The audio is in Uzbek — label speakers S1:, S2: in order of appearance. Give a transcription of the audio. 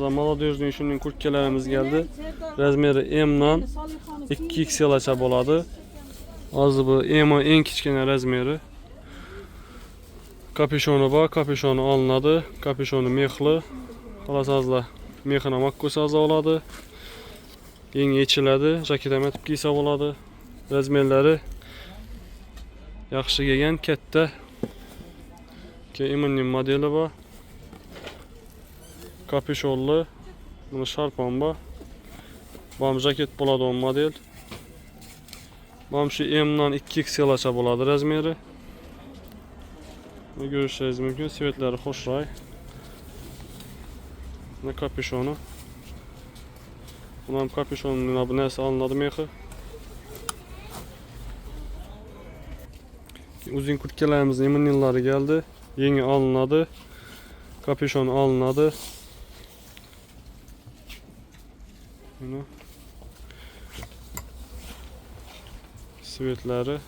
S1: Maladyozning shunday kurtkalarimiz geldi. Razmeri M''dan 2XL'acha bo'ladi. Hozir bu M' eng kichkina razmeri. Kapüşoni bor, kapüşoni olinadi. Kapüşoni mexli. Xolasizlar, mexini makko'saza oladi. Yengi yechiladi, jaket ham etib kiysa bo'ladi. Razmerlari yaxshi kelgan, katta. Keyin modeli bor. Kapüşonli, buni sharpon bor. Bu jaket bo'ladigan model. Bu shu M'dan 2XL'acha bo'ladi razmeri. Bunu görüşünüz mümkün. Sivetleri hoşray. Ne kapüşonu. Bunun kapüşonun bu neyse alınladı mexi. Uzun kurtkalarımızın emin yılları geldi. Yeni alınladı. Kapüşon alınladı. Bunu sivetleri